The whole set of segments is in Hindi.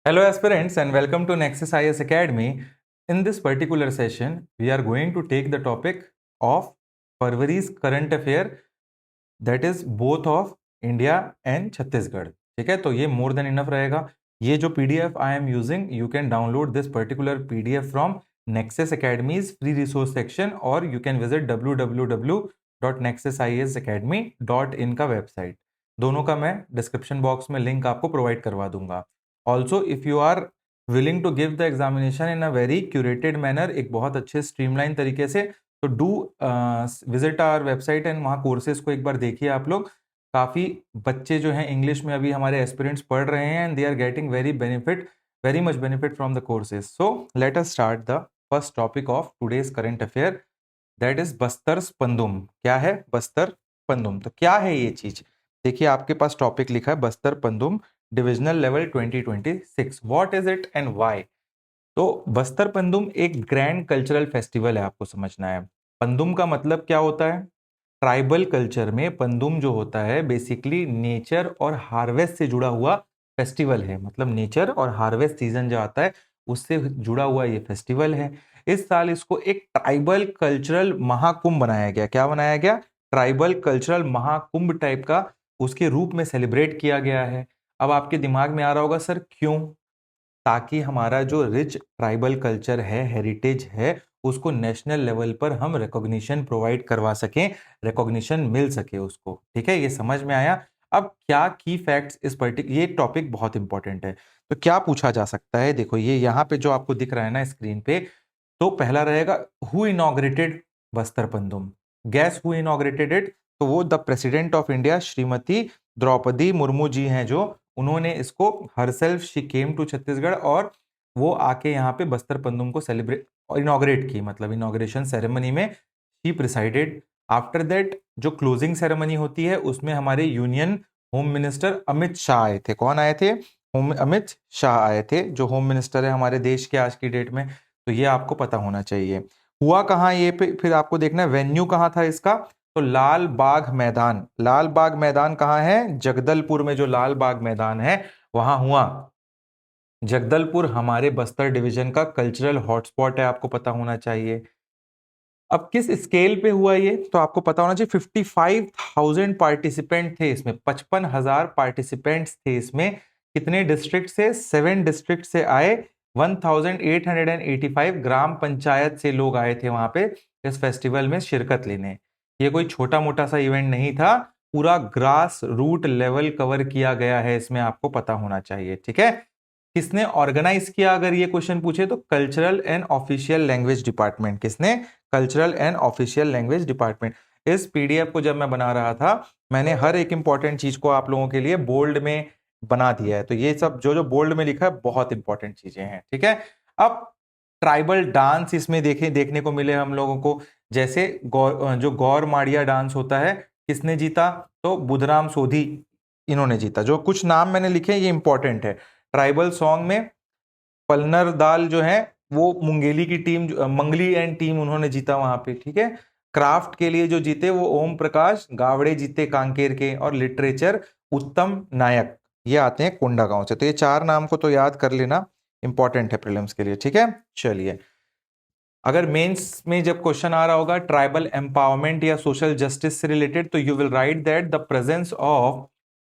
Hello aspirants and welcome to Nexus IS Academy. In this particular session, we are going to take the topic of February's current affair, that is both of India and Chhattisgarh. ठीक है, तो ये more than enough रहेगा. ये जो PDF I am using, you can download this particular PDF from Nexus Academy's free resource section or you can visit www.nexusisacademy.in का वेबसाइट. दोनों का मैं डिस्क्रिप्शन बॉक्स में लिंक आपको प्रोवाइड करवा दूंगा. Also if you are willing to give the examination in a very curated manner, एक बहुत अच्छे स्ट्रीमलाइन तरीके से, तो do visit our website and वहाँ कोर्सेज को एक बार देखिए आप लोग. काफ़ी बच्चे जो हैं इंग्लिश में अभी हमारे एस्पिरेंट्स पढ़ रहे हैं and they are getting very much benefit from the courses. So let us start the first topic of today's current affair, that is Bastar Pandum. क्या है बस्तर पंदुम? तो क्या है ये चीज? देखिए आपके पास टॉपिक लिखा है Bastar Pandum divisional level 2026. What is it and why? तो बस्तर पंदुम एक ग्रैंड कल्चरल फेस्टिवल है, आपको समझना है. पंदुम का मतलब क्या होता है? ट्राइबल कल्चर में पंदुम जो होता है बेसिकली नेचर और हार्वेस्ट से जुड़ा हुआ फेस्टिवल है. मतलब नेचर और हार्वेस्ट सीजन जो आता है उससे जुड़ा हुआ ये फेस्टिवल है. इस साल इसको एक ट्राइबल कल्चरल महाकुंभ बनाया गया. क्या बनाया गया? ट्राइबल कल्चरल महाकुंभ टाइप का उसके रूप में सेलिब्रेट किया गया है. अब आपके दिमाग में आ रहा होगा सर क्यों? ताकि हमारा जो रिच ट्राइबल कल्चर है, हेरिटेज है, उसको नेशनल लेवल पर हम रिकॉग्निशन प्रोवाइड करवा सकें, रिकॉग्निशन मिल सके उसको. ठीक है, ये समझ में आया. अब क्या की फैक्ट्स इस ये टॉपिक बहुत इंपॉर्टेंट है. तो क्या पूछा जा सकता है? देखो ये यहाँ पे जो आपको दिख रहा है ना स्क्रीन पे, तो पहला रहेगा who inaugurated Bastar Pandum? Guess who inaugurated it? तो वो the president of India Shrimati Droupadi Murmu ji हैं, जो उन्होंने इसको herself she came to Chhattisgarh और वो आके यहाँ पे बस्तर पंदुम को सेलिब्रेट इनॉग्रेट की. मतलब इनॉग्रेशन सेरेमनी में शी प्रिसाइडेड. आफ्टर दैट जो क्लोजिंग सेरेमनी होती है उसमें हमारे union home minister Amit Shah आए थे. कौन आए थे? अमित शाह आए थे, जो होम मिनिस्टर है हमारे देश के आज की डेट में. तो ये आपको पता होना चाहिए. हुआ कहाँ ये पे? फिर आपको देखना है वेन्यू कहाँ था इसका. तो लाल बाग मैदान. लाल बाग मैदान कहाँ है? जगदलपुर में जो लाल बाग मैदान है वहां हुआ. जगदलपुर हमारे बस्तर डिवीजन का कल्चरल हॉटस्पॉट है, आपको पता होना चाहिए. अब किस स्केल पे हुआ ये? तो आपको पता होना चाहिए 55,000 पार्टिसिपेंट थे इसमें. 55,000 पार्टिसिपेंट्स थे इसमें. कितने डिस्ट्रिक्ट से? 7 डिस्ट्रिक्ट से आए. 1885 ग्राम पंचायत से लोग आए थे वहां पे इस फेस्टिवल में शिरकत लेने. ये कोई छोटा मोटा सा इवेंट नहीं था, पूरा ग्रास रूट लेवल कवर किया गया है इसमें, आपको पता होना चाहिए. ठीक है, किसने ऑर्गेनाइज किया अगर ये क्वेश्चन पूछे तो? Cultural and official language department. किसने? Cultural and official language department. इस पीडीएफ को जब मैं बना रहा था मैंने हर एक इंपॉर्टेंट चीज को आप लोगों के लिए बोल्ड में बना दिया है. तो ये सब जो जो बोल्ड में लिखा है बहुत इंपॉर्टेंट चीजें हैं. ठीक है, अब ट्राइबल डांस इसमें देखने को मिले हम लोगों को. जैसे जो गौर माड़िया डांस होता है, किसने जीता? तो बुधराम सोधी इन्होंने जीता. जो कुछ नाम मैंने लिखे ये इंपॉर्टेंट है. ट्राइबल सॉन्ग में पलनर दाल जो है वो मुंगेली की टीम, मंगली एंड टीम, उन्होंने जीता वहां पे. ठीक है, क्राफ्ट के लिए जो जीते वो ओम प्रकाश गावड़े जीते कांकेर के. और लिटरेचर उत्तम नायक, ये आते हैं कोंडागांव से. तो ये 4 नाम को तो याद कर लेना, इंपॉर्टेंट है प्रीलिम्स के लिए. ठीक है, चलिए. अगर मेंस में जब क्वेश्चन आ रहा होगा ट्राइबल एम्पावरमेंट या सोशल जस्टिस से रिलेटेड, तो you will write that the presence of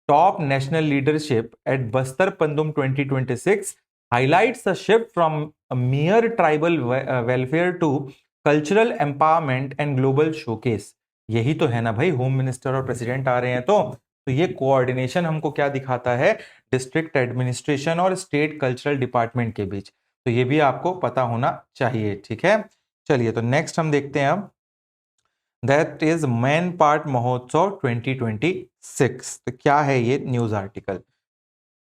top national leadership at Bastar Pandum 2026 highlights a shift from a mere tribal welfare to cultural empowerment and global showcase. यही तो है ना भाई, होम मिनिस्टर और प्रेसिडेंट आ रहे हैं तो ये कोऑर्डिनेशन हमको क्या दिखाता है? डिस्ट्रिक्ट एडमिनिस्ट्रेशन और स्टेट कल्चरल डिपार्टमेंट के बीच. तो ये भी आपको पता होना चाहिए. ठीक है, चलिए तो नेक्स्ट हम देखते हैं अब, दैट इज मैन पार्ट महोत्सव 2026. तो क्या है ये न्यूज आर्टिकल?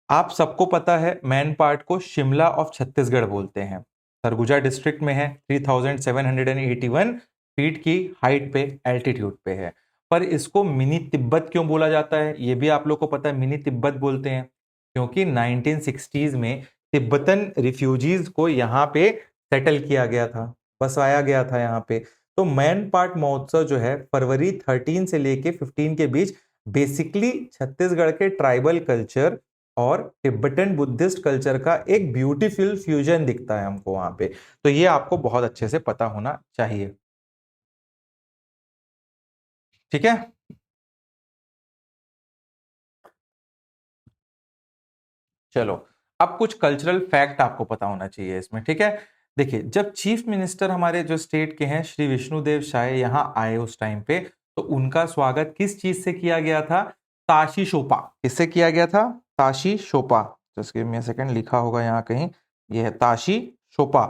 आप सबको पता है मैन पार्ट को शिमला ऑफ छत्तीसगढ़ बोलते हैं. सरगुजा डिस्ट्रिक्ट में है. 3781 फीट की हाइट पे, एल्टीट्यूड पे है. पर इसको मिनी तिब्बत क्यों बोला जाता है ये भी आप लोग को पता है. मिनी तिब्बत बोलते हैं क्योंकि 1960s में तिब्बतन रिफ्यूजीज को यहाँ पे सेटल किया गया था, बसाया गया था यहाँ पे. तो मैन पार्ट महोत्सव जो है फरवरी 13 से लेके 15 के बीच बेसिकली छत्तीसगढ़ के ट्राइबल कल्चर और तिब्बतन बुद्धिस्ट कल्चर का एक ब्यूटीफुल फ्यूजन दिखता है हमको वहां पे। तो ये आपको बहुत अच्छे से पता होना चाहिए। ठीक है। चलो, अब कुछ कल्चरल फैक्ट आपको पता होना चाहिए इसमें। ठीक है, देखिए, जब चीफ मिनिस्टर हमारे जो स्टेट के हैं श्री विष्णुदेव शाह यहां आए उस टाइम पे, तो उनका स्वागत किस चीज से किया गया था? ताशी शोपा। किससे किया गया था? Tashi Shopa. Just give me a second, लिखा होगा यहाँ कहीं, ये है ताशी शोपा।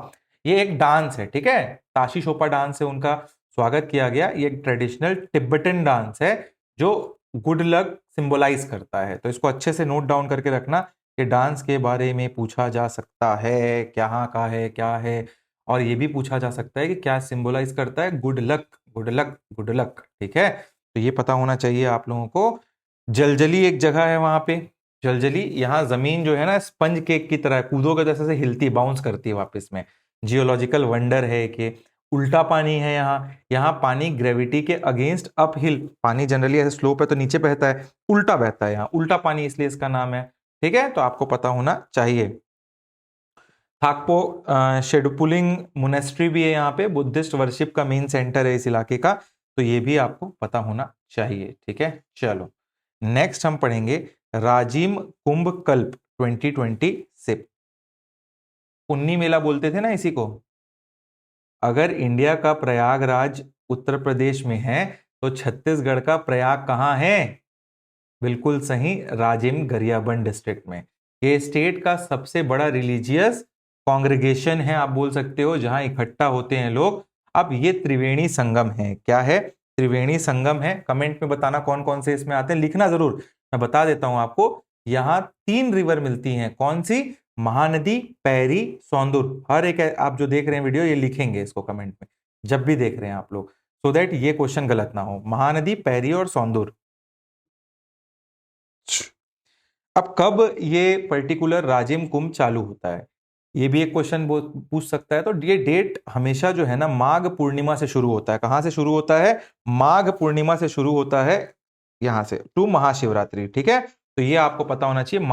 ये एक डांस है, ठीक है, ताशी शोपा डांस से उनका स्वागत किया गया। ये एक ट्रेडिशनल तिब्बतन डांस है जो गुड लक सिंबलाइज करता है। तो इसको अच्छे से नोट डाउन करके रखना कि डांस के बारे में पूछा जा सकता है कहाँ का है, क्या है, और ये भी पूछा जा सकता है कि क्या सिंबलाइज करता है? Good luck, good luck, good luck. ठीक है, तो ये पता होना चाहिए आप लोगों को। जलजली एक जगह है वहां पे, जलजली, यहाँ जमीन जो है ना स्पंज केक की तरह कूदोगे जैसे से हिलती, बाउंस करती है वापस में। जियोलॉजिकल वंडर है कि उल्टा पानी है यहाँ। यहाँ पानी ग्रेविटी के अगेंस्ट अप हिल, पानी जनरली ऐसे स्लोप है तो नीचे बहता है, उल्टा बहता है यहाँ, उल्टा पानी, इसलिए इसका नाम है। ठीक है, तो आपको पता होना चाहिए। थाकपो शेडुपुलिंग मोनेस्ट्री भी है यहाँ पे, बुद्धिस्ट वर्शिप का मेन सेंटर है इस इलाके का, तो ये भी आपको पता होना चाहिए। ठीक है, चलो नेक्स्ट हम पढ़ेंगे राजिम कुंभ कल्प 2026। पुन्नी मेला बोलते थे ना इसी को। अगर इंडिया का प्रयागराज उत्तर प्रदेश में है तो छत्तीसगढ़ का प्रयाग कहाँ है? बिल्कुल सही, राजिम गरियाबंद डिस्ट्रिक्ट में। ये स्टेट का सबसे बड़ा रिलीजियस कांग्रेगेशन है, आप बोल सकते हो, जहां इकट्ठा होते हैं लोग। अब ये त्रिवेणी संगम है। क्या है? त्रिवेणी संगम है। कमेंट में बताना कौन कौन से इसमें आते हैं, लिखना जरूर, मैं बता देता हूं आपको। यहां 3 रिवर मिलती हैं। कौन सी? महानदी, पैरी, सौंदुर। हर एक आप जो देख रहे हैं वीडियो, ये लिखेंगे इसको कमेंट में जब भी देख रहे हैं आप लोग, सो दैट ये क्वेश्चन गलत ना हो। महानदी, पैरी और सौंदुर। अब कब ये पर्टिकुलर राजिम कुंभ चालू होता है, ये भी एक क्वेश्चन पूछ सकता है। तो ये डेट हमेशा जो है ना माघ पूर्णिमा से शुरू होता है। कहां से शुरू होता है? माघ पूर्णिमा से शुरू होता है, यहां से टू महाशिवरात्रि। ठीक है, तो ये आपको पता होना चाहिए।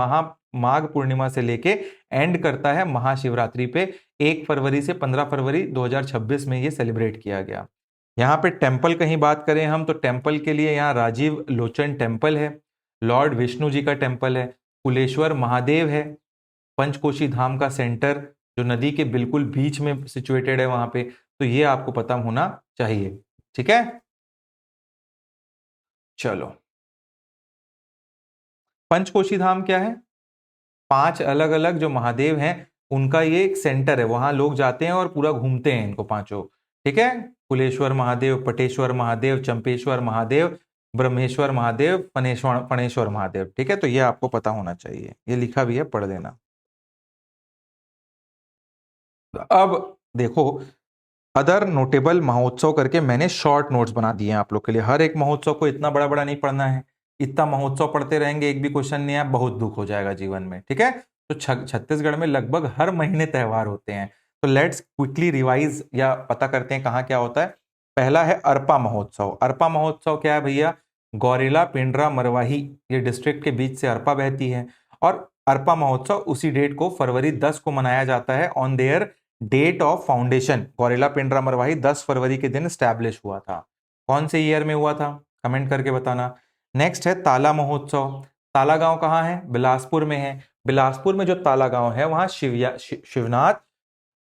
माघ पूर्णिमा से लेके एंड करता है महाशिवरात्रि पे। 1 फरवरी से 15 फरवरी 2026 में ये सेलिब्रेट किया गया। यहाँ पे टेम्पल कहीं बात करें हम, तो टेम्पल के लिए यहाँ राजीव लोचन टेम्पल है, लॉर्ड विष्णु जी का टेम्पल है, कुलेश्वर महादेव है, पंचकोशी धाम का सेंटर जो नदी के बिल्कुल बीच में सिचुएटेड है वहां पे। तो ये आपको पता होना चाहिए। ठीक है, चलो, पंचकोशी धाम क्या है? 5 अलग अलग जो महादेव हैं उनका ये एक सेंटर है, वहां लोग जाते हैं और पूरा घूमते हैं इनको पांचों। ठीक है, कुलेश्वर महादेव, पटेश्वर महादेव, चंपेश्वर महादेव, ब्रह्मेश्वर महादेव, फणेश्वर फणेश्वर महादेव। ठीक है, तो ये आपको पता होना चाहिए, ये लिखा भी है, पढ़ लेना। अब देखो, अदर नोटेबल महोत्सव करके मैंने शॉर्ट नोट्स बना दिए हैं आप लोग के लिए। हर एक महोत्सव को इतना बड़ा बड़ा नहीं पढ़ना है, इतना महोत्सव पढ़ते रहेंगे एक भी क्वेश्चन नहीं आया, बहुत दुख हो जाएगा जीवन में। ठीक है, तो छत्तीसगढ़ में लगभग हर महीने त्योहार होते हैं। तो लेट्स क्विकली रिवाइज या पता करते हैं कहाँ क्या होता है। पहला है अरपा महोत्सव। अरपा महोत्सव क्या है भैया? गौरेला, पिंडरा, मरवाही, ये डिस्ट्रिक्ट के बीच से अरपा बहती है, और अरपा महोत्सव उसी डेट को फरवरी 10 को मनाया जाता है, on their date of foundation. Gaurela Pendra Marwahi 10 फरवरी के दिन स्टैब्लिश हुआ था। कौन से ईयर में हुआ था? कमेंट करके बताना। नेक्स्ट है ताला महोत्सव। ताला गांव कहाँ है? बिलासपुर में है। बिलासपुर में जो ताला गांव है वहां शिवनाथ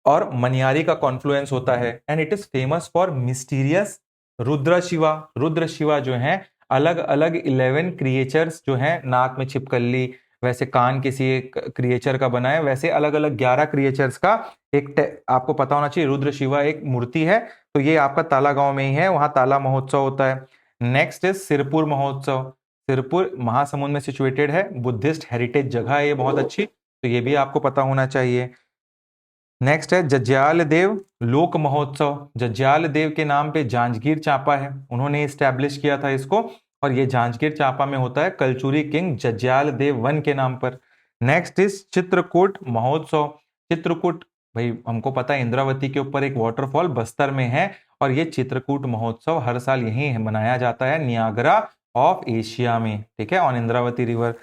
और मनियारी का कॉन्फ्लुएंस होता है, and it is famous for mysterious Rudra Shiva. Rudra Shiva जो है अलग अलग 11 क्रिएचर्स जो हैं, नाक में छिपकली, वैसे कान किसी एक क्रिएचर का बना है, वैसे अलग अलग 11 क्रिएचर्स का एक आपको पता होना चाहिए। रुद्र शिवा एक मूर्ति है, तो ये आपका ताला गांव में ही है, वहां ताला महोत्सव होता है। नेक्स्ट इज सिरपुर महोत्सव। सिरपुर महासमुंद में सिचुएटेड है, बुद्धिस्ट हेरिटेज जगह है ये बहुत अच्छी, तो ये भी आपको पता होना चाहिए। नेक्स्ट है जज्याल देव लोक महोत्सव। जज्याल देव के नाम पे जांजगीर चांपा है, उन्होंने स्टैब्लिश किया था इसको, और ये जांजगीर चांपा में होता है कलचुरी किंग जज्याल देव वन के नाम पर। नेक्स्ट इज चित्रकूट महोत्सव। चित्रकूट, भाई हमको पता है इंद्रावती के ऊपर एक वाटरफॉल बस्तर में है, और ये चित्रकूट महोत्सव हर साल यहीं मनाया जाता है, नियाग्रा ऑफ एशिया में। ठीक है, ऑन इंद्रावती रिवर।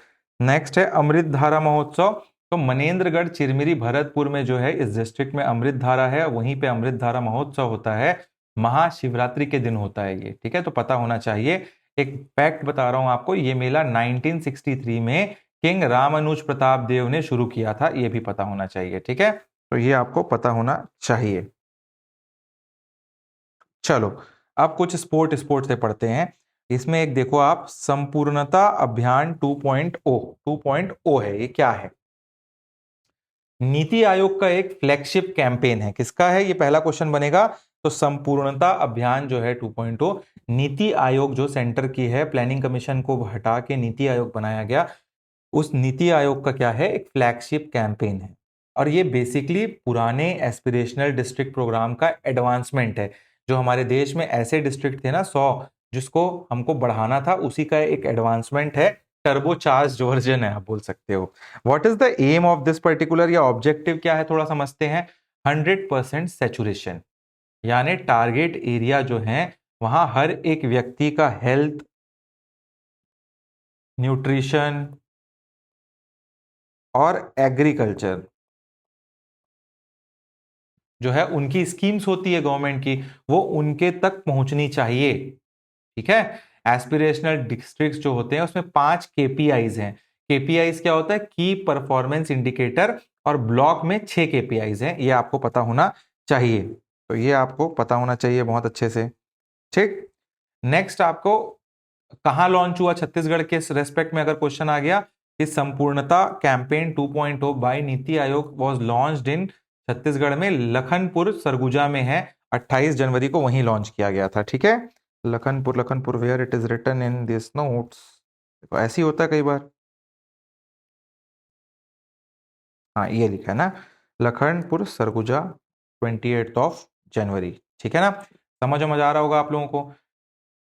नेक्स्ट है अमृत धारा महोत्सव। तो मनेन्द्रगढ़, चिरमिरी, भरतपुर में जो है इस डिस्ट्रिक्ट में अमृत धारा है, वहीं पे अमृत धारा महोत्सव होता है, महाशिवरात्रि के दिन होता है ये, ठीक है, तो पता होना चाहिए। एक फैक्ट बता रहा हूं आपको, ये मेला 1963 में किंग रामानुज प्रताप देव ने शुरू किया था, ये भी पता होना चाहिए, ठीक है, तो ये आपको पता होना चाहिए। चलो अब कुछ स्पोर्ट से पढ़ते हैं। इसमें एक देखो आप, संपूर्णता अभियान 2.0 है, ये क्या है? नीति आयोग का एक फ्लैगशिप कैंपेन है, किसका है ये पहला क्वेश्चन बनेगा। तो संपूर्णता अभियान जो है 2.0, नीति आयोग जो सेंटर की है, प्लानिंग कमीशन को हटा के नीति आयोग बनाया गया, उस नीति आयोग का क्या है, एक फ्लैगशिप कैंपेन है। और ये बेसिकली पुराने एस्पिरेशनल डिस्ट्रिक्ट प्रोग्राम का एडवांसमेंट है। जो हमारे देश में ऐसे डिस्ट्रिक्ट थे ना 100, जिसको हमको बढ़ाना था, उसी का एक एडवांसमेंट है, टर्बोचार्ज वर्जन है, आप बोल सकते हो। What is the aim of this particular, या ऑब्जेक्टिव क्या है, थोड़ा समझते हैं। 100% सेचुरेशन, यानी टारगेट एरिया जो है वहां हर एक व्यक्ति का हेल्थ, न्यूट्रिशन और एग्रीकल्चर जो है, उनकी स्कीम्स होती है गवर्नमेंट की, वो उनके तक पहुंचनी चाहिए, ठीक है। एस्पिरेशनल डिस्ट्रिक्ट्स जो होते हैं उसमें 5 केपीआईज हैं। केपीआईज क्या होता है, की परफॉर्मेंस इंडिकेटर, और ब्लॉक में 6 केपीआईज हैं, ये आपको पता होना चाहिए। तो ये आपको पता होना चाहिए बहुत अच्छे से, ठीक। नेक्स्ट आपको कहां लॉन्च हुआ छत्तीसगढ़ के रेस्पेक्ट में, अगर क्वेश्चन आ गया कि संपूर्णता campaign 2.0 bye NITI Aayog was launched in Chhattisgarh में, लखनपुर सरगुजा में है, 28 जनवरी को वहीं लॉन्च किया गया था, ठीक है। Lakhanpur, Lakhanpur where it is written in this notes, तो ऐसी होता है कई बार। हाँ ये लिखा है ना, लखनपुर सरगुजा 28 जनवरी, ठीक है ना। समझ में आ रहा होगा आप लोगों को।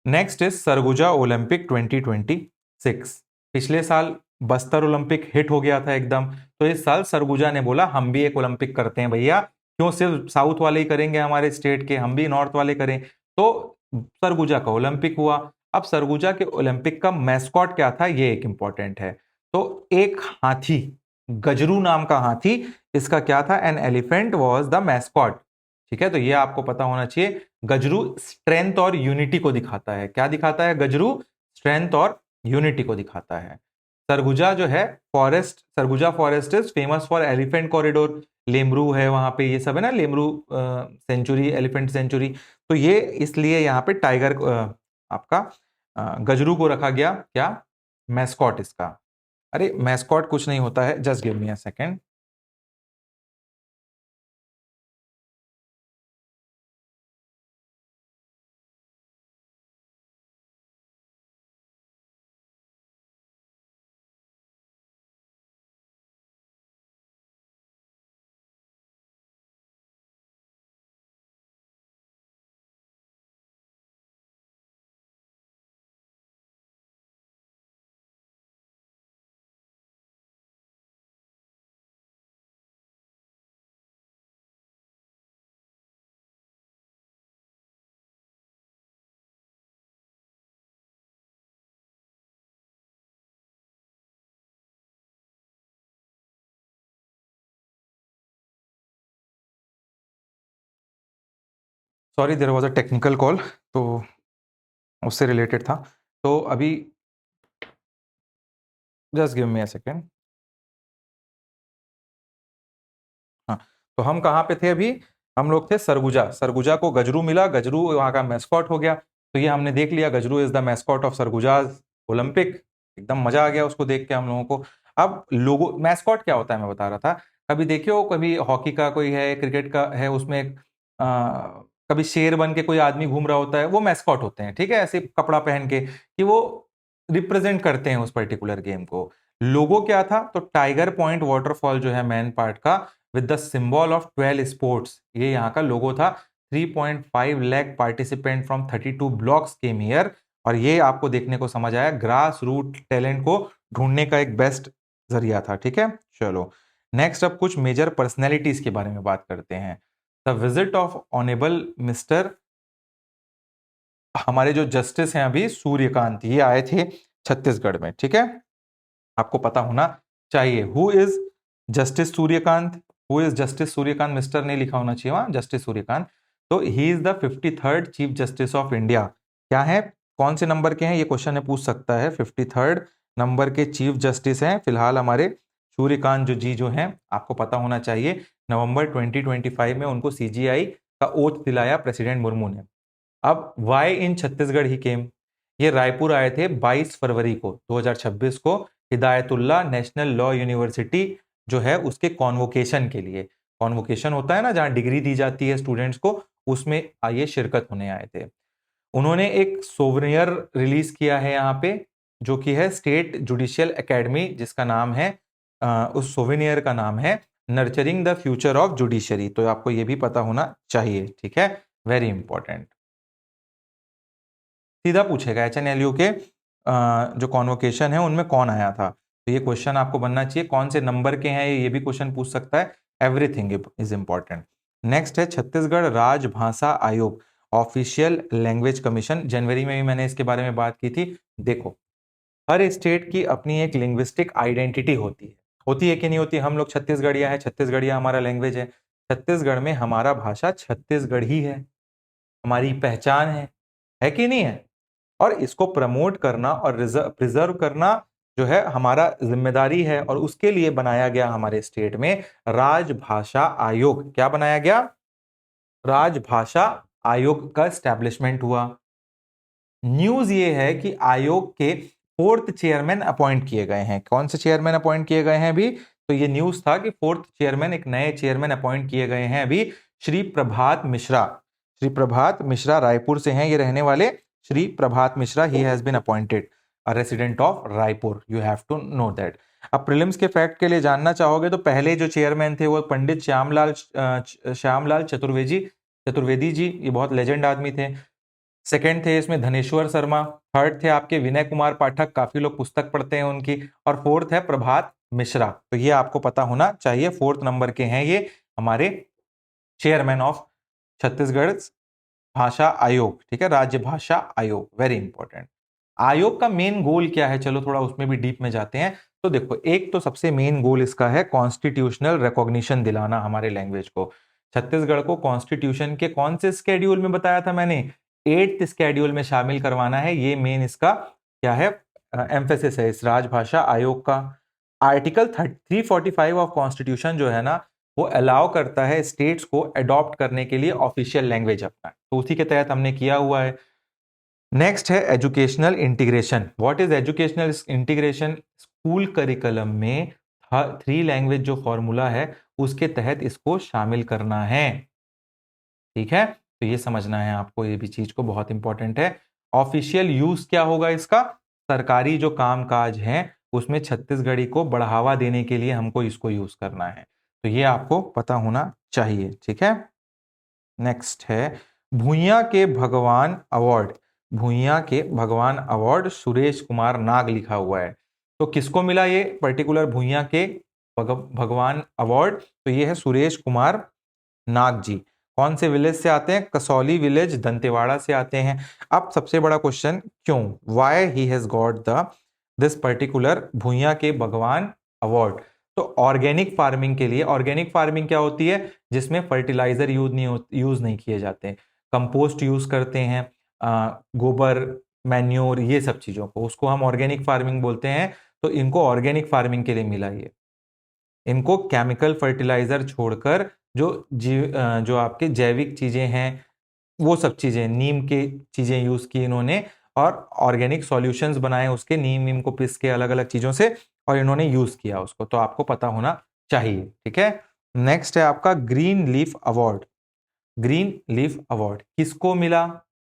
Next is Surguja Olympic 2026। पिछले साल बस्तर ओलंपिक हिट हो गया था एकदम, तो इस साल सरगुजा ने बोला हम भी एक ओलंपिक करते हैं भैया, क्यों सिर्फ साउथ वाले ही करेंगे हमारे स्टेट के, हम भी नॉर्थ वाले करें। तो सरगुजा का ओलंपिक हुआ। अब सरगुजा के ओलंपिक का मैस्कॉट क्या था, ये एक इंपॉर्टेंट है। तो एक हाथी, गजरू नाम का हाथी, इसका क्या था, an elephant was the mascot, ठीक है। तो ये आपको पता होना चाहिए। गजरू स्ट्रेंथ और यूनिटी को दिखाता है, क्या दिखाता है, गजरू स्ट्रेंथ और यूनिटी को दिखाता है। सरगुजा जो है forest, Surguja forest is famous for elephant corridor, Lemru है वहां पे, ये सब है ना, लेमरू सेंचुरी, एलिफेंट सेंचुरी। तो ये इसलिए यहाँ पे टाइगर आपका गजरू को रखा गया, क्या मैस्कॉट इसका। अरे मैस्कॉट कुछ नहीं होता है, just give me a second. Sorry there was a technical call, तो उससे रिलेटेड था। तो अभी just give me a second. हाँ, तो हम कहाँ पे थे अभी, हम लोग थे सरगुजा। सरगुजा को गजरू मिला, गजरू वहाँ का मैस्कॉट हो गया, तो ये हमने देख लिया, Gajru is the mascot of Surguja Olympic. एकदम मजा आ गया उसको देख के हम लोगों को। अब लोगो मैस्कॉट क्या होता है मैं बता रहा था। कभी देखे हो, कभी हॉकी का कोई है, क्रिकेट का है, उसमें कभी शेर बन के कोई आदमी घूम रहा होता है, वो मैस्कॉट होते हैं, ठीक है, ऐसे कपड़ा पहन के, कि वो रिप्रेजेंट करते हैं उस पर्टिकुलर गेम को। लोगो क्या था, तो टाइगर पॉइंट वाटरफॉल जो है मेन पार्ट का, with the symbol of 12 sports, ये यहाँ का लोगो था। 3.5 lakh participant from 32 blocks came here. और ये आपको देखने को समझ आया, ग्रास रूट टैलेंट को ढूंढने का एक बेस्ट जरिया था, ठीक है। चलो नेक्स्ट, अब कुछ मेजर पर्सनैलिटीज के बारे में बात करते हैं। The visit of honourable mister, हमारे जो जस्टिस हैं अभी सूर्यकांत, ये आए थे छत्तीसगढ़ में, ठीक है। आपको पता होना चाहिए। Who is justice Suryakant? Who is justice Suryakant? Mister नहीं लिखा होना चाहिए वहां, जस्टिस सूर्यकांत। तो he is the 53rd chief justice of India. क्या है, कौन से नंबर के हैं, ये क्वेश्चन है पूछ सकता है। 53rd नंबर के चीफ जस्टिस हैं फिलहाल हमारे सूर्यकांत जी जो हैं, आपको पता होना चाहिए। नवंबर 2025 में उनको सीजीआई का ओथ दिलाया प्रेसिडेंट मुर्मू ने। अब वाई इन छत्तीसगढ़ ही केम, ये रायपुर आए थे 22 फरवरी को 2026 को हिदायतुल्ला नेशनल लॉ यूनिवर्सिटी जो है उसके कॉन्वोकेशन के लिए। कॉन्वोकेशन होता है ना जहां डिग्री दी जाती है स्टूडेंट्स को, उसमें ये शिरकत होने आए थे। उन्होंने एक सोवनियर रिलीज किया है यहाँ पे, जो कि है स्टेट जुडिशियल एकेडमी, जिसका नाम है उस सोवेनियर का नाम है nurturing the future of judiciary. तो आपको ये भी पता होना चाहिए, ठीक है, वेरी इंपॉर्टेंट। सीधा पूछेगा एचएनएलयू के जो कॉन्वोकेशन है उनमें कौन आया था, तो ये क्वेश्चन आपको बनना चाहिए। कौन से नंबर के हैं ये भी क्वेश्चन पूछ सकता है। Everything is important. नेक्स्ट है छत्तीसगढ़ राजभाषा आयोग, ऑफिशियल लैंग्वेज कमीशन। जनवरी में भी मैंने इसके बारे में बात की थी। देखो, हर स्टेट की अपनी एक लिंग्विस्टिक आइडेंटिटी होती है कि नहीं होती? हम लोग छत्तीसगढ़िया है, छत्तीसगढ़िया हमारा लैंग्वेज है। छत्तीसगढ़ में हमारा भाषा छत्तीसगढ़ी है, हमारी पहचान है कि नहीं है? और इसको प्रमोट करना और प्रिजर्व करना जो है हमारा जिम्मेदारी है, और उसके लिए बनाया गया हमारे स्टेट में राजभाषा आयोग। क्या बनाया गया? राजभाषा आयोग का एस्टैब्लिशमेंट हुआ। न्यूज ये है कि आयोग के 4th चेयरमैन अपॉइंट किए गए हैं। कौन से चेयरमैन अपॉइंट किए गए हैं अभी? तो ये न्यूज था कि 4th चेयरमैन, एक नए चेयरमैन अपॉइंट किए गए हैं अभी, श्री प्रभात मिश्रा। श्री प्रभात मिश्रा रायपुर से हैं ये रहने वाले। Shri Prabhat Mishra, he has been appointed a resident of Raipur, you have to know that. अब प्रीलिम्स के फैक्ट के लिए जानना चाहोगे तो पहले जो चेयरमैन थे वो पंडित श्यामलाल चतुर्वेदी जी, ये बहुत लेजेंड आदमी थे। सेकंड थे इसमें धनेश्वर शर्मा। थर्ड थे आपके विनय कुमार पाठक, काफी लोग पुस्तक पढ़ते हैं उनकी। और फोर्थ है प्रभात मिश्रा। तो ये आपको पता होना चाहिए, 4th नंबर के हैं ये हमारे चेयरमैन ऑफ छत्तीसगढ़ भाषा आयोग, ठीक है, राज्य भाषा आयोग, वेरी इंपॉर्टेंट। आयोग का मेन गोल क्या है, चलो थोड़ा उसमें भी डीप में जाते हैं। तो देखो, एक तो सबसे मेन गोल इसका है कॉन्स्टिट्यूशनल रिकॉग्निशन दिलाना हमारे लैंग्वेज को। छत्तीसगढ़ को कॉन्स्टिट्यूशन के कौन से स्केड्यूल में बताया था मैंने? 8th स्केड्यूल में शामिल करवाना है। ये मेन इसका क्या है, एम्फेसिस है इस राजभाषा आयोग का। आर्टिकल 345 ऑफ कॉन्स्टिट्यूशन जो है ना, वो अलाउ करता है स्टेट्स को अडॉप्ट करने के लिए ऑफिशियल लैंग्वेज अपना, तो उसी के तहत हमने किया हुआ है। नेक्स्ट है educational integration. What is educational integration? School curriculum में 3 लैंग्वेज जो फॉर्मूला है उसके तहत इसको शामिल करना है, ठीक है। तो ये समझना है आपको, ये भी चीज को बहुत इंपॉर्टेंट है। ऑफिशियल यूज क्या होगा इसका? सरकारी जो कामकाज है उसमें छत्तीसगढ़ी को बढ़ावा देने के लिए हमको इसको यूज करना है, तो ये आपको पता होना चाहिए, ठीक है। नेक्स्ट है भुइयां के भगवान अवार्ड। भुइयां के भगवान अवार्ड सुरेश कुमार नाग लिखा हुआ है। तो किसको मिला ये पर्टिकुलर भुइयां के भगवान अवार्ड? तो ये है सुरेश कुमार नाग जी। कौन से विलेज से आते हैं? कसौली विलेज, दंतेवाड़ा से आते हैं। अब सबसे बड़ा क्वेश्चन, क्यों, why he has got the this particular Bhuiyan के भगवान अवार्ड? तो ऑर्गेनिक फार्मिंग के लिए। ऑर्गेनिक फार्मिंग क्या होती है? जिसमें फर्टिलाइजर यूज नहीं किए जाते, कंपोस्ट यूज करते हैं, गोबर, मैन्योर, ये सब चीजों को, उसको हम ऑर्गेनिक फार्मिंग बोलते हैं। तो इनको ऑर्गेनिक फार्मिंग के लिए मिला ये। इनको केमिकल फर्टिलाइजर छोड़कर जो आपके जैविक चीजें हैं, वो सब चीजें, नीम के चीजें यूज की इन्होंने, और ऑर्गेनिक सॉल्यूशंस बनाए उसके, नीम को पीस के अलग अलग चीजों से, और इन्होंने यूज किया उसको, तो आपको पता होना चाहिए, ठीक है। नेक्स्ट है आपका green leaf award. Green leaf award किसको मिला?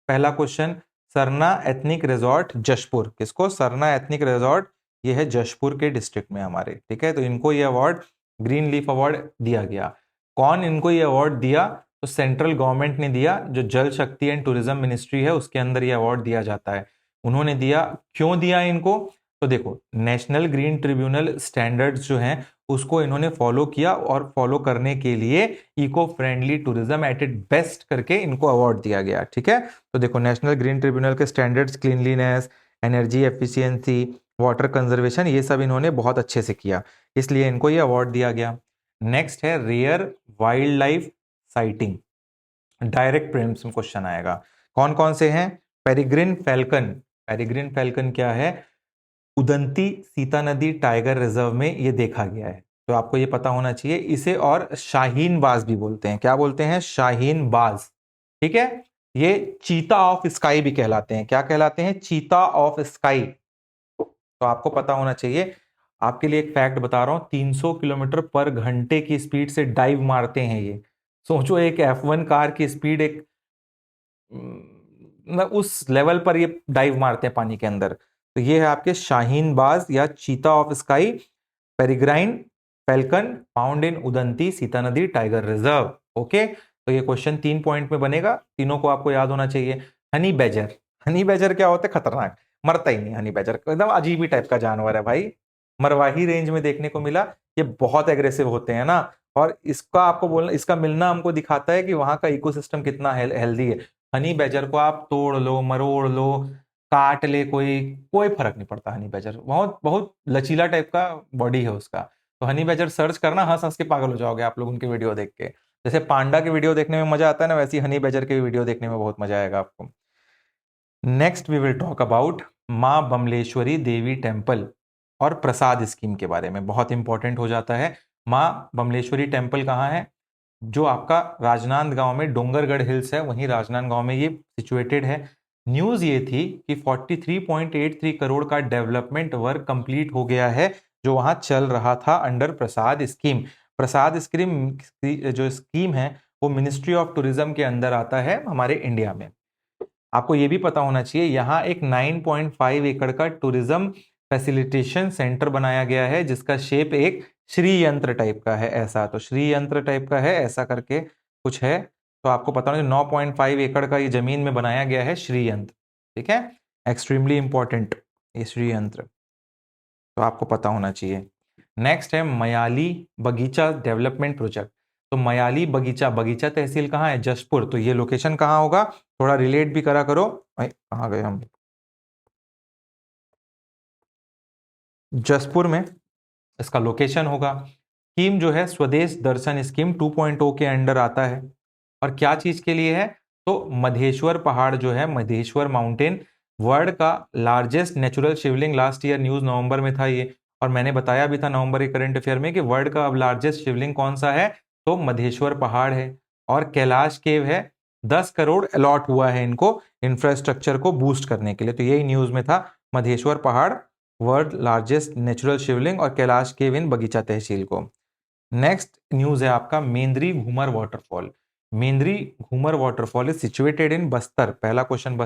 पहला question, Sarna ethnic resort Jashpur. किसको? सरना एथनिक रिजॉर्ट, ये है जशपुर के डिस्ट्रिक्ट में हमारे, ठीक है। तो इनको ये अवार्ड, ग्रीन लीफ अवार्ड दिया गया। कौन इनको ये अवार्ड दिया? तो सेंट्रल गवर्नमेंट ने दिया, जो जल शक्ति एंड टूरिज्म मिनिस्ट्री है उसके अंदर ये अवार्ड दिया जाता है, उन्होंने दिया। क्यों दिया इनको? तो देखो, नेशनल ग्रीन ट्रिब्यूनल स्टैंडर्ड्स जो हैं उसको इन्होंने फॉलो किया, और फॉलो करने के लिए eco friendly tourism at it best करके इनको अवार्ड दिया गया, ठीक है। तो देखो, नेशनल ग्रीन ट्रिब्यूनल के standards, cleanliness, energy efficiency, water conservation, ये सब इन्होंने बहुत अच्छे से किया, इसलिए इनको ये अवार्ड दिया गया। नेक्स्ट है rare wild life sighting, direct prelims में क्वेश्चन आएगा। कौन कौन से हैं? पेरिग्रिन फैल्कन, पेरिग्रिन फैल्कन क्या है? Udanti Sitanadi tiger reserve में ये देखा गया है, तो आपको ये पता होना चाहिए। इसे और शाहीन बाज भी बोलते हैं, क्या बोलते हैं? शाहीन बाज, ठीक है। ये चीता ऑफ स्काई भी कहलाते हैं, क्या कहलाते हैं? चीता ऑफ स्काई। तो आपको पता होना चाहिए। आपके लिए एक फैक्ट बता रहा हूं, 300 किलोमीटर पर घंटे की स्पीड से डाइव मारते हैं ये। सोचो एक F1 कार की स्पीड, एक मतलब उस लेवल पर ये डाइव मारते हैं पानी के अंदर। तो ये है आपके शाहीन बाज या cheetah of sky, peregrine falcon found in Udanti Sitanadi tiger reserve. Okay, तो ये क्वेश्चन 3 पॉइंट में बनेगा, तीनों को आपको याद होना चाहिए। हनी बैजर, हनी बैजर क्या होता है? खतरनाक, मरता ही नहीं हनी बैजर, एकदम अजीब ही टाइप का जानवर है भाई, मरवाही रेंज में देखने को मिला। ये बहुत एग्रेसिव होते हैं ना, और इसका आपको बोलना, इसका मिलना हमको दिखाता है कि वहां का इकोसिस्टम कितना हेल्दी है। हनी बैजर को आप तोड़ लो, मरोड़ लो, काट ले, कोई कोई फर्क नहीं पड़ता। हनी बैजर बहुत बहुत लचीला टाइप का बॉडी है उसका। तो हनी बैजर सर्च करना, हंस हंस के पागल हो जाओगे आप लोग उनके वीडियो देख के। जैसे पांडा की वीडियो देखने में मजा आता है ना, वैसे ही हनी बैजर की वीडियो देखने में बहुत मजा आएगा आपको। Next we will talk about मां बमलेश्वरी देवी टेम्पल और प्रसाद स्कीम के बारे में, बहुत इंपॉर्टेंट हो जाता है। मां बमलेश्वरी टेम्पल कहाँ है? जो आपका राजनांदगांव में डोंगरगढ़ हिल्स है, वहीं राजनांदगांव में ये सिचुएटेड है। न्यूज ये थी कि 43.83 करोड़ का डेवलपमेंट वर्क कंप्लीट हो गया है, जो वहां चल रहा था अंडर प्रसाद स्कीम। प्रसाद स्कीम जो स्कीम है वो मिनिस्ट्री ऑफ टूरिज्म के अंदर आता है हमारे इंडिया में। आपको ये भी पता होना चाहिए, यहाँ एक 9.5 एकड़ का टूरिज्म फैसिलिटेशन सेंटर बनाया गया है, जिसका शेप एक श्री यंत्र टाइप का है, ऐसा, तो श्री यंत्र टाइप का है, ऐसा करके कुछ है। तो आपको पता होना, 9.5 एकड़ का ये जमीन में बनाया गया है श्री यंत्र, ठीक है, एक्सट्रीमली इंपॉर्टेंट ये श्री यंत्र, तो आपको पता होना चाहिए। नेक्स्ट है मयाली बगीचा डेवलपमेंट प्रोजेक्ट। तो मयाली बगीचा, बगीचा तहसील कहाँ है? जशपुर। तो ये लोकेशन कहाँ होगा? थोड़ा रिलेट भी करा करो, कहाँ गए हम? जसपुर में इसका लोकेशन होगा। स्कीम जो है स्वदेश दर्शन स्कीम 2.0 के अंडर आता है, और क्या चीज के लिए है? तो मधेश्वर पहाड़ जो है, मधेश्वर माउंटेन, वर्ल्ड का लार्जेस्ट नेचुरल शिवलिंग, लास्ट ईयर न्यूज नवंबर में था ये, और मैंने बताया भी था नवंबर के करंट अफेयर में कि वर्ल्ड का अब लार्जेस्ट शिवलिंग कौन सा है? तो मधेश्वर पहाड़ है। और कैलाश केव है, 10 करोड़ अलॉट हुआ है इनको इंफ्रास्ट्रक्चर को बूस्ट करने के लिए, तो यही न्यूज में था। मधेश्वर पहाड़ वर्ल्ड लार्जेस्ट नेचुरल शिवलिंग, और कैलाश केव इन बगीचा तहसील को। नेक्स्ट न्यूज है आपका Mendri Ghumar waterfall. Mendri Ghumar waterfall is situated in Bastar. पहला क्वेश्चन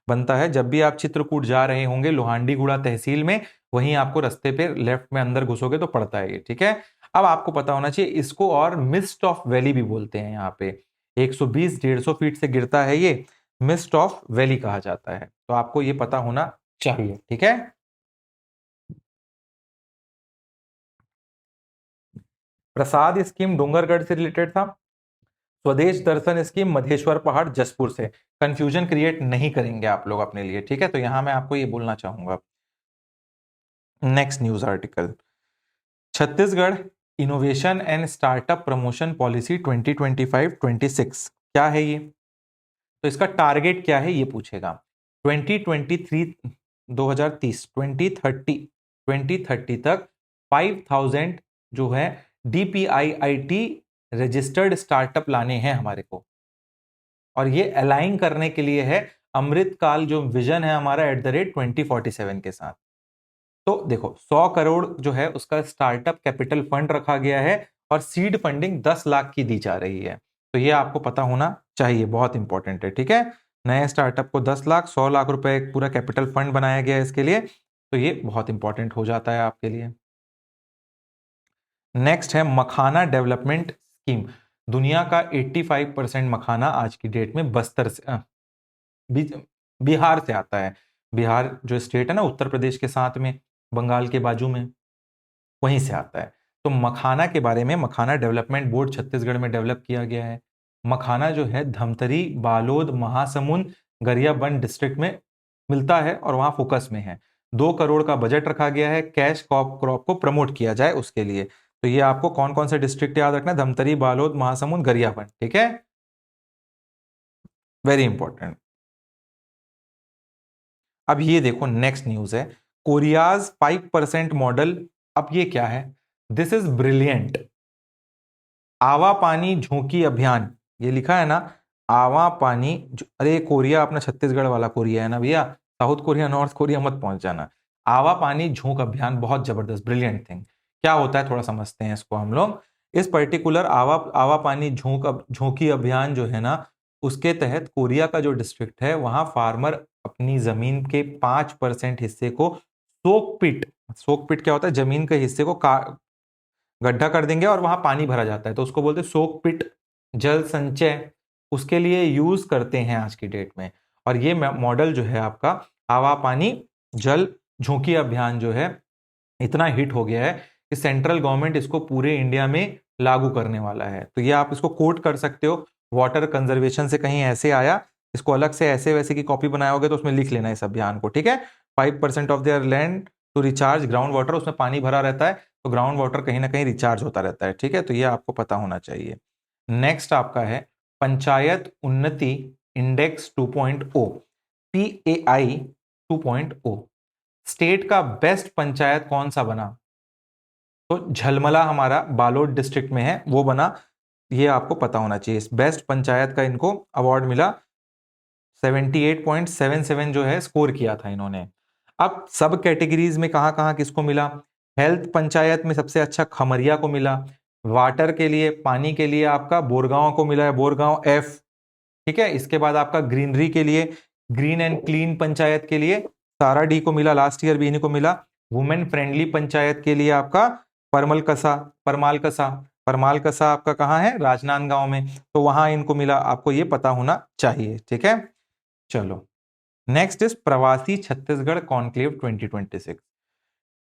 बनता है जब भी आप चित्रकूट जा रहे होंगे लोहांडीगुड़ा तहसील में, वहीं आपको रास्ते पे लेफ्ट में अंदर घुसोगे तो पड़ता है ये, ठीक है। अब आपको पता होना चाहिए, इसको और मिस्ट ऑफ वैली भी बोलते हैं। यहाँ पे 120-150 फीट से गिरता है ये, मिस्ट ऑफ वैली कहा जाता है, तो आपको ये पता होना चाहिए, ठीक है। प्रसाद स्कीम डोंगरगढ़ से रिलेटेड था, स्वदेश दर्शन स्कीम मधेश्वर पहाड़ जसपुर से। कंफ्यूजन क्रिएट नहीं करेंगे आप लोग अपने लिए, ठीक है, तो यहां मैं आपको ये बोलना चाहूंगा। Next news article, Chhattisgarh innovation and startup promotion policy 2025-26 क्या है ये? तो इसका टारगेट क्या है ये पूछेगा। 2023 2030 2030 तक 5000 जो है DPIIT रजिस्टर्ड स्टार्टअप लाने हैं हमारे को, और ये अलाइन करने के लिए है अमृतकाल जो विजन है हमारा @2047 के साथ। तो देखो 100 करोड़ जो है उसका स्टार्टअप कैपिटल फंड रखा गया है, और सीड फंडिंग 10 लाख की दी जा रही है, तो ये आपको पता होना चाहिए, बहुत इंपॉर्टेंट है, ठीक है। नए स्टार्टअप को 10 लाख, 100 लाख रुपए एक पूरा कैपिटल फंड बनाया गया है इसके लिए, तो ये बहुत इंपॉर्टेंट हो जाता है आपके लिए। नेक्स्ट है मखाना डेवलपमेंट स्कीम। दुनिया का 85% मखाना आज की डेट में बस्तर से बिहार से आता है। बिहार जो स्टेट है ना उत्तर प्रदेश के साथ में, बंगाल के बाजू में, वहीं से आता है। तो मखाना के बारे में, मखाना डेवलपमेंट बोर्ड छत्तीसगढ़ में डेवलप किया गया है। मखाना जो है धमतरी, बालोद, महासमुंद, गरियाबंद डिस्ट्रिक्ट में मिलता है और वहां फोकस में है। 2 करोड़ का बजट रखा गया है, कैश क्रॉप को प्रमोट किया जाए उसके लिए। तो ये आपको कौन कौन से डिस्ट्रिक्ट याद रखना है, धमतरी, बालोद, महासमुंद, गरियाबंद, ठीक है, वेरी इंपॉर्टेंट। अब ये देखो नेक्स्ट न्यूज है, कोरियाज 5% मॉडल। अब ये क्या है, दिस इज ब्रिलियंट। आवा पानी झोंकी अभियान, ये लिखा है ना, आवा पानी अरे कोरिया अपना छत्तीसगढ़ वाला कोरिया है ना भैया, साउथ कोरिया नॉर्थ कोरिया मत पहुंच जाना। आवा पानी झोंक अभियान बहुत जबरदस्त, ब्रिलियंट थिंग। क्या होता है थोड़ा समझते हैं इसको हम लोग। इस पर्टिकुलर आवा आवा पानी झोंकी अभियान जो है ना, उसके तहत कोरिया का जो डिस्ट्रिक्ट है वहां फार्मर अपनी जमीन के 5% हिस्से को सोक पिट क्या होता है, जमीन के हिस्से को गड्ढा कर देंगे और वहां पानी भरा जाता है, तो उसको बोलते हैं सोक पिट, जल संचय, उसके लिए यूज करते हैं आज की डेट में। और ये मॉडल जो है आपका आवा पानी जल झोंकी अभियान जो है, इतना हिट हो गया है कि सेंट्रल गवर्नमेंट इसको पूरे इंडिया में लागू करने वाला है। तो ये आप इसको कोट कर सकते हो, वाटर कंजर्वेशन से कहीं ऐसे आया, इसको अलग से ऐसे वैसे की कॉपी बनाया होगा तो उसमें लिख लेना इस अभियान को, ठीक है। 5% of their land to recharge ground water, उसमें पानी भरा रहता है तो ग्राउंड वाटर कहीं ना कहीं रिचार्ज होता रहता है, ठीक है। तो ये आपको पता होना चाहिए। नेक्स्ट आपका है पंचायत उन्नति इंडेक्स 2.0, PAI 2.0। स्टेट का बेस्ट पंचायत कौन सा बना, तो झलमला हमारा बालोद डिस्ट्रिक्ट में है वो बना, ये आपको पता होना चाहिए। बेस्ट पंचायत का इनको अवार्ड मिला, 78.77 जो है स्कोर किया था इन्होंने। अब सब कैटेगरीज में कहां कहां किसको मिला, हेल्थ पंचायत में सबसे अच्छा खमरिया को मिला, वाटर के लिए पानी के लिए आपका बोरगांव को मिला है, बोरगांव F, ठीक है। इसके बाद आपका ग्रीनरी के लिए ग्रीन एंड क्लीन पंचायत के लिए सारा डी को मिला, लास्ट ईयर भी इन्हीं को मिला। वुमेन फ्रेंडली पंचायत के लिए आपका परमाल कसा आपका कहाँ है, राजनांदगांव में, तो वहां इनको मिला, आपको ये पता होना चाहिए, ठीक है। चलो नेक्स्ट इज प्रवासी छत्तीसगढ़ कॉन्क्लेव 2026,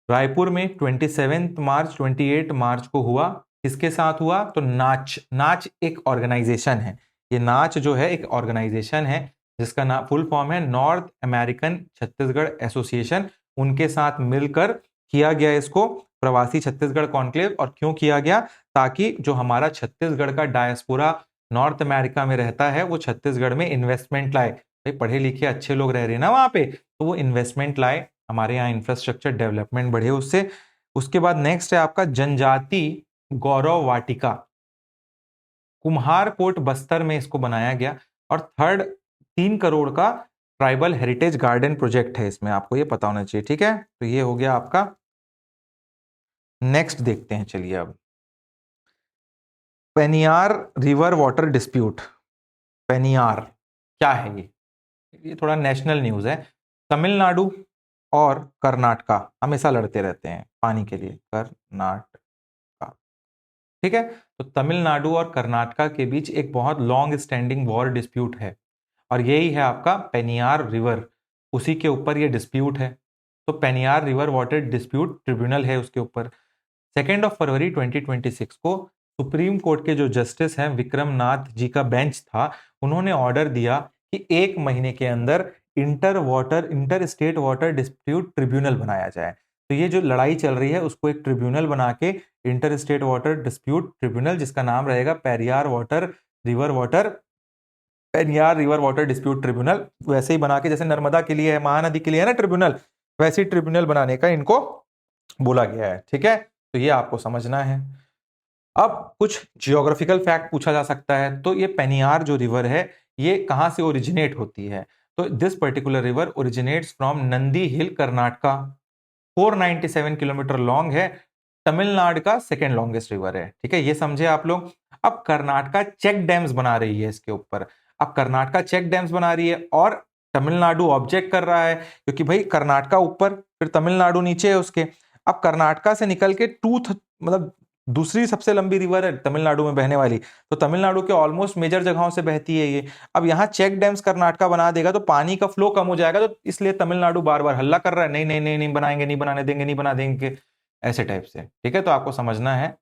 रायपुर में 27 मार्च 28 मार्च को हुआ। किसके साथ हुआ, तो नाच एक ऑर्गेनाइजेशन है, ये नाच जो है एक ऑर्गेनाइजेशन है जिसका नाम फुल फॉर्म है नॉर्थ अमेरिकन छत्तीसगढ़ एसोसिएशन, उनके साथ मिलकर किया गया इसको प्रवासी छत्तीसगढ़ कॉन्क्लेव। और क्यों किया गया, ताकि जो हमारा छत्तीसगढ़ का डायस्पोरा नॉर्थ अमेरिका में रहता है वो छत्तीसगढ़ में इन्वेस्टमेंट लाए, भाई पढ़े लिखे अच्छे लोग रह रहे हैं ना वहां पे, तो वो इन्वेस्टमेंट लाए, हमारे यहाँ इंफ्रास्ट्रक्चर डेवलपमेंट बढ़े उससे। उसके बाद नेक्स्ट है आपका जनजाति गौरव वाटिका, कुम्हारकोट बस्तर में इसको बनाया गया। और थर्ड 3 करोड़ का ट्राइबल हेरिटेज गार्डन प्रोजेक्ट है इसमें, आपको ये पता होना चाहिए, ठीक है। तो ये हो गया आपका। नेक्स्ट देखते हैं चलिए अब, Pennar river water dispute. Pennar क्या है ये थोड़ा नेशनल न्यूज है। तमिलनाडु और कर्नाटका हमेशा लड़ते रहते हैं पानी के लिए, कर्नाटका, ठीक है। तो तमिलनाडु और कर्नाटका के बीच एक बहुत लॉन्ग स्टैंडिंग वॉर डिस्प्यूट है, और यही है आपका पेनियार रिवर, उसी के ऊपर ये डिस्प्यूट है। तो Pennar river water dispute tribunal है उसके ऊपर। 2 फरवरी 2026 को सुप्रीम कोर्ट के जो जस्टिस हैं विक्रम नाथ जी का बेंच था, उन्होंने ऑर्डर दिया कि 1 महीने के अंदर inter state water dispute tribunal बनाया जाए। तो ये जो लड़ाई चल रही है उसको एक ट्रिब्यूनल बना के, inter state water dispute tribunal, जिसका नाम रहेगा Periyar river water dispute tribunal, वैसे ही बना के जैसे नर्मदा के लिए है, महानदी के लिए है ना ट्रिब्यूनल, वैसे ही ट्रिब्यूनल बनाने का इनको बोला गया है, ठीक है। तो ये आपको समझना है। अब कुछ जियोग्राफिकल फैक्ट पूछा जा सकता है, तो ये पेनियार जो रिवर है ये कहां से ओरिजिनेट होती है, तो this particular river originates from Nandi hill Karnataka, 497 kilometre long है, तमिलनाडु का सेकेंड लॉन्गेस्ट रिवर है, ठीक है, ये समझे आप लोग। अब कर्नाटका चेक डैम्स बना रही है इसके ऊपर, अब कर्नाटका चेक डैम्स बना रही है और तमिलनाडु ऑब्जेक्ट कर रहा है, क्योंकि भाई कर्नाटका ऊपर फिर तमिलनाडु नीचे है उसके। अब कर्नाटका से निकल के मतलब दूसरी सबसे लंबी रिवर है तमिलनाडु में बहने वाली, तो तमिलनाडु के ऑलमोस्ट मेजर जगहों से बहती है ये। अब यहाँ चेक डैम्स कर्नाटका बना देगा तो पानी का फ्लो कम हो जाएगा, तो इसलिए तमिलनाडु बार बार हल्ला कर रहा है, नहीं नहीं नहीं नहीं बनाएंगे, नहीं बनाने देंगे, नहीं बना देंगे, ऐसे टाइप से, ठीक है। तो आपको समझना है।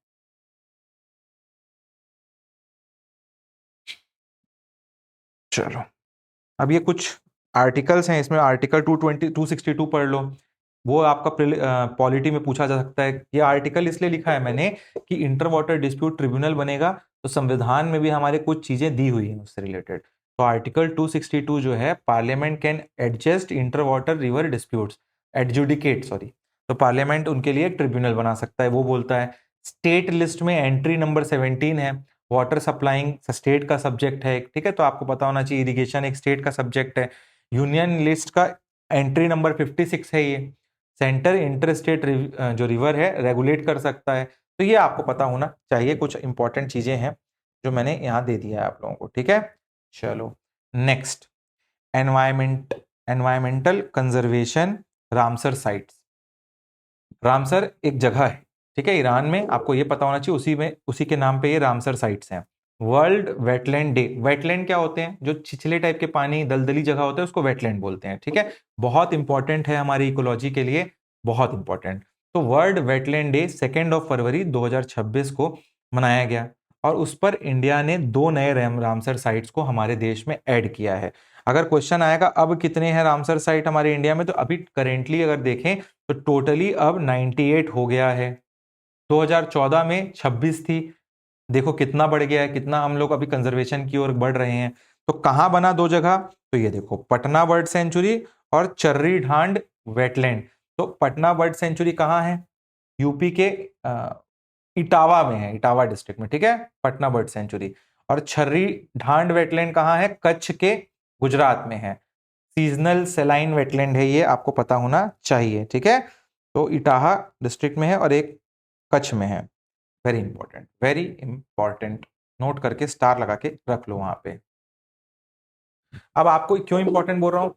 चलो अब ये कुछ आर्टिकल्स हैं, इसमें आर्टिकल 262 पढ़ लो, वो आपका पॉलिटी में पूछा जा सकता है। ये आर्टिकल इसलिए लिखा है मैंने कि इंटर वाटर डिस्प्यूट ट्रिब्यूनल बनेगा, तो संविधान में भी हमारे कुछ चीजें दी हुई हैं उससे रिलेटेड। तो आर्टिकल 262 जो है, parliament can adjust inter water river disputes, adjudicate sorry, तो पार्लियामेंट उनके लिए एक ट्रिब्यूनल बना सकता है, वो बोलता है। स्टेट लिस्ट में एंट्री नंबर 17 है, वाटर सप्लाइंग स्टेट का सब्जेक्ट है, ठीक है, तो आपको पता होना चाहिए इरिगेशन एक स्टेट का सब्जेक्ट है। यूनियन लिस्ट का एंट्री नंबर 56 है, ये सेंटर इंटर स्टेट जो रिवर है रेगुलेट कर सकता है। तो ये आपको पता होना चाहिए, कुछ इंपॉर्टेंट चीजें हैं जो मैंने यहाँ दे दिया है आप लोगों को, ठीक है। चलो next, environmental conservation, Ramsar sites. Ramsar एक जगह है, ठीक है, ईरान में, आपको ये पता होना चाहिए, उसी के नाम पे ये रामसर साइट्स हैं। वर्ल्ड वेटलैंड डे, वेटलैंड क्या होते हैं, जो छिछले टाइप के पानी दलदली जगह होते हैं उसको वेटलैंड बोलते हैं, ठीक है, बहुत इंपॉर्टेंट है हमारी इकोलॉजी के लिए, बहुत इंपॉर्टेंट। तो वर्ल्ड वेटलैंड डे 2 फरवरी 2026 को मनाया गया, और उस पर इंडिया ने 2 नए रामसर साइट्स को हमारे देश में ऐड किया है। अगर क्वेश्चन आएगा अब कितने हैं रामसर साइट हमारे इंडिया में, तो अभी करेंटली अगर देखें तो टोटली अब 98 हो गया है। 2014 में 26 थी, देखो कितना बढ़ गया है, कितना हम लोग अभी कंजर्वेशन की ओर बढ़ रहे हैं। तो कहां बना 2 जगह, तो ये देखो, पटना बर्ड सेंचुरी और चर्री ढांड वेटलैंड। तो पटना बर्ड सेंचुरी कहां है, यूपी के इटावा में है, इटावा डिस्ट्रिक्ट में, ठीक है, पटना बर्ड सेंचुरी। और छर्री ढांड वेटलैंड कहां है, कच्छ के गुजरात में है। सीजनल सेलाइन वेटलैंड है ये, आपको पता होना चाहिए, ठीक है। तो इटाहा डिस्ट्रिक्ट में है और एक कच्छ में है। Very important, very important, note करके स्टार लगा के रख लो वहां पे। अब आपको क्यों इंपॉर्टेंट बोल रहा हूं,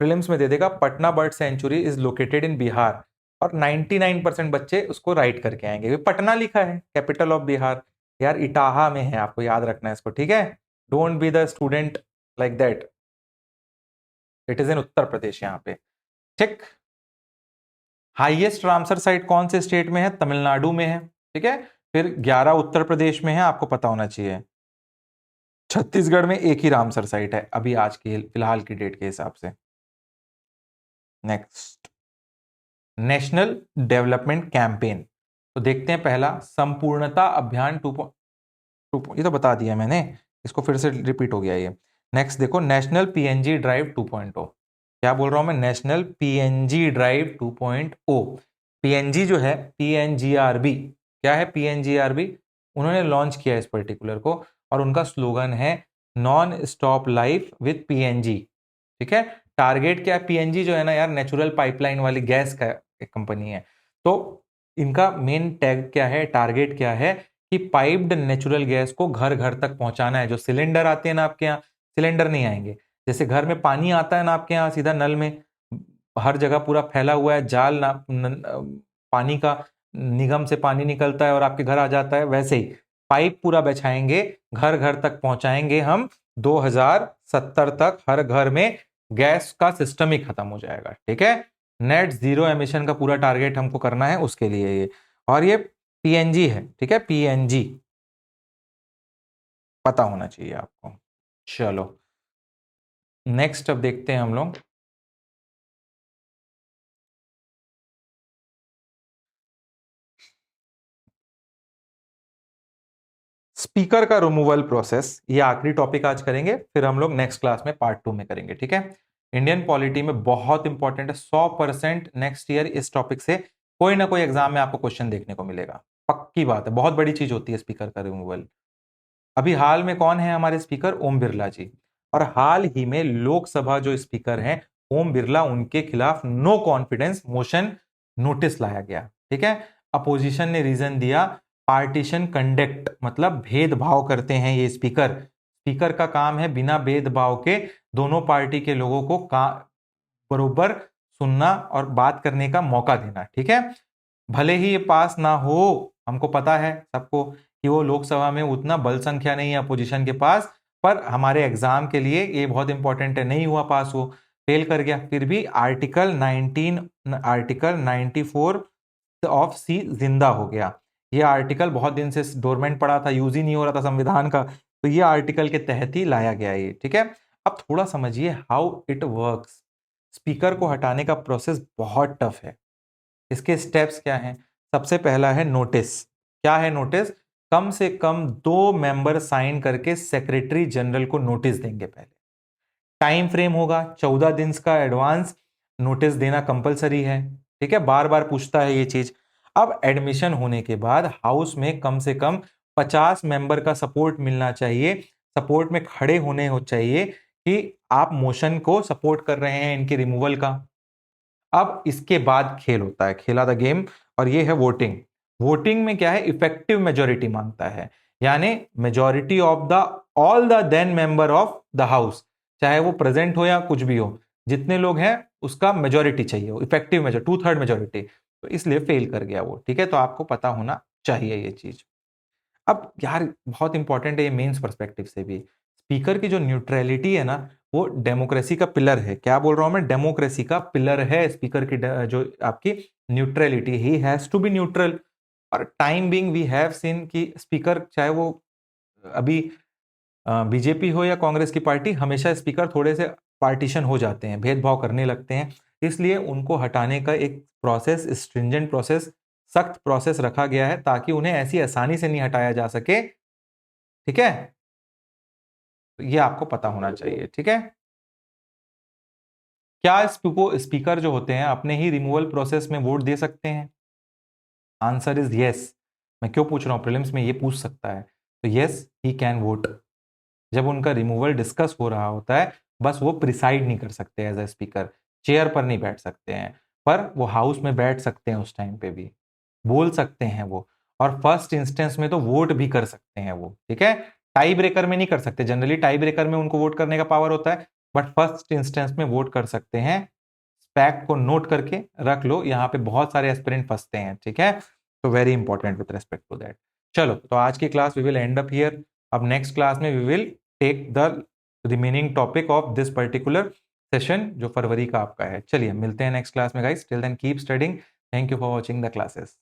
प्रीलिम्स में दे देगा Patna bird sanctuary is located in Bihar, और 99% बच्चे उसको राइट करके आएंगे, पटना लिखा है कैपिटल ऑफ बिहार, यार इटाहा में है, आपको याद रखना है इसको, ठीक है। Don't be the student like that, it is in Uttar Pradesh यहाँ पे, ठीक। हाईएस्ट रामसर साइट कौन से स्टेट में है, तमिलनाडु में है, ठीक है। फिर 11 उत्तर प्रदेश में है, आपको पता होना चाहिए। छत्तीसगढ़ में एक ही रामसर साइट है अभी आज की फिलहाल की डेट के हिसाब से। नेक्स्ट, नेशनल डेवलपमेंट कैंपेन, तो देखते हैं पहला, संपूर्णता अभियान 2.2, ये तो बता दिया मैंने, इसको फिर से रिपीट हो गया ये। नेक्स्ट देखो, नेशनल पीएनजी ड्राइव 2.0, क्या बोल रहा हूं मैं, नेशनल पीएनजी ड्राइव 2.0। पीएनजी जो है, पीएनजीआरबी, क्या है पीएनजीआरबी, उन्होंने लॉन्च किया है इस पर्टिकुलर को, और उनका स्लोगन है non stop life with PNG, ठीक है। टारगेट क्या है, पीएनजी जो है ना यार, नेचुरल पाइपलाइन वाली गैस का एक कंपनी है, तो इनका मेन टैग क्या है, टारगेट क्या है, कि पाइप्ड नेचुरल गैस को घर घर तक पहुंचाना है। जो सिलेंडर आते हैं ना आपके यहाँ, सिलेंडर नहीं आएंगे, जैसे घर में पानी आता है ना आपके यहाँ सीधा नल में, हर जगह पूरा फैला हुआ है जाल ना, पानी का, निगम से पानी निकलता है और आपके घर आ जाता है, वैसे ही पाइप पूरा बिछाएंगे, घर घर तक पहुंचाएंगे हम, 2070 तक हर घर में गैस का सिस्टम ही खत्म हो जाएगा, ठीक है। नेट जीरो एमिशन का पूरा टारगेट हमको करना है उसके लिए ये, और ये पीएनजी है, ठीक है, पीएनजी पता होना चाहिए आपको। चलो नेक्स्ट अब देखते हैं हम लोग, स्पीकर का रिमूवल प्रोसेस, ये आखिरी टॉपिक आज करेंगे, फिर हम लोग नेक्स्ट क्लास में पार्ट 2 में करेंगे, ठीक है। इंडियन पॉलिटी में बहुत इंपॉर्टेंट है, 100% नेक्स्ट ईयर इस टॉपिक से कोई ना कोई एग्जाम में आपको क्वेश्चन देखने को मिलेगा, पक्की बात है, बहुत बड़ी चीज होती है स्पीकर का रिमूवल। अभी हाल में कौन है हमारे स्पीकर, ओम बिरला जी, और हाल ही में लोकसभा जो स्पीकर हैं ओम बिरला, उनके खिलाफ नो कॉन्फिडेंस मोशन नोटिस लाया गया, ठीक है। अपोजिशन ने रीजन दिया, पार्टीशन कंडक्ट, मतलब भेदभाव करते हैं ये स्पीकर, स्पीकर का काम है बिना भेदभाव के दोनों पार्टी के लोगों को बरोबर सुनना और बात करने का मौका देना, ठीक है। भले ही ये पास ना हो, हमको पता है सबको कि वो लोकसभा में उतना बल संख्या नहीं है अपोजिशन के पास, पर हमारे एग्जाम के लिए ये बहुत इंपॉर्टेंट है, नहीं हुआ पास, वो फेल कर गया, फिर भी आर्टिकल 94 ऑफ सी जिंदा हो गया। ये आर्टिकल बहुत दिन से डोरमेंट पड़ा था, यूज ही नहीं हो रहा था संविधान का, तो ये आर्टिकल के तहत ही लाया गया ये, ठीक है। अब थोड़ा समझिए हाउ इट वर्क्स, स्पीकर को हटाने का प्रोसेस बहुत टफ है, इसके स्टेप्स क्या हैं? सबसे पहला है नोटिस। क्या है नोटिस? कम से कम 2 मेंबर साइन करके सेक्रेटरी जनरल को नोटिस देंगे पहले। टाइम फ्रेम होगा 14 दिन का एडवांस नोटिस देना कंपलसरी है। ठीक है, बार बार पूछता है ये चीज। अब एडमिशन होने के बाद हाउस में कम से कम 50 मेंबर का सपोर्ट मिलना चाहिए, सपोर्ट में खड़े होने हो चाहिए कि आप मोशन को सपोर्ट कर रहे हैं इनके रिमूवल का। अब इसके बाद खेल होता है, खेला द गेम, और ये है वोटिंग। वोटिंग में क्या है? इफेक्टिव मेजोरिटी मांगता है, यानी majority of the all the then member of the house, चाहे वो प्रेजेंट हो या कुछ भी हो, जितने लोग हैं उसका मेजोरिटी चाहिए, वो इफेक्टिव मेजोरिटी, 2/3 मेजोरिटी। तो इसलिए फेल कर गया वो। ठीक है, तो आपको पता होना चाहिए ये चीज। अब यार बहुत इंपॉर्टेंट है ये मेंस पर्सपेक्टिव से भी, स्पीकर की जो न्यूट्रलिटी है ना, वो डेमोक्रेसी का पिलर है। क्या बोल रहा हूं मैं? डेमोक्रेसी का पिलर है स्पीकर की जो आपकी neutrality, he has to be neutral. और time being we have seen कि स्पीकर, चाहे वो अभी बीजेपी हो या कांग्रेस की पार्टी, हमेशा स्पीकर थोड़े से पार्टीशन हो जाते हैं, भेदभाव करने लगते हैं। इसलिए उनको हटाने का एक प्रोसेस, स्ट्रिंजेंट प्रोसेस, सख्त प्रोसेस रखा गया है ताकि उन्हें ऐसी आसानी से नहीं हटाया जा सके। ठीक है, तो ये आपको पता होना चाहिए। ठीक है, क्या स्पीकर जो होते हैं अपने ही रिमूवल प्रोसेस में वोट दे सकते हैं? Answer is yes. मैं क्यों पूछ रहा हूं, प्रीलिम्स में ये पूछ सकता है। तो यस, ही कैन वोट। जब उनका रिमूवल डिस्कस हो रहा होता है, बस वो प्रिसाइड नहीं कर सकते एज ए स्पीकर, चेयर पर नहीं बैठ सकते हैं, पर वो हाउस में बैठ सकते हैं, उस टाइम पे भी बोल सकते हैं वो। और फर्स्ट इंस्टेंस में तो वोट भी कर सकते हैं वो। ठीक है, टाई ब्रेकर में नहीं कर सकते, जनरली टाई ब्रेकर में उनको वोट करने का पावर होता है, बट फर्स्ट इंस्टेंस में वोट कर सकते हैं। स्पैक को नोट करके रख लो, यहाँ पे बहुत सारे एस्पिरेंट फंसते हैं। ठीक है, तो very important with respect to that. चलो, तो आज की class we will end up here. अब नेक्स्ट क्लास में we will take the remaining topic of this particular session जो फरवरी का आपका है। चलिए मिलते हैं नेक्स्ट क्लास में guys. Till then keep studying. Thank you for watching the classes.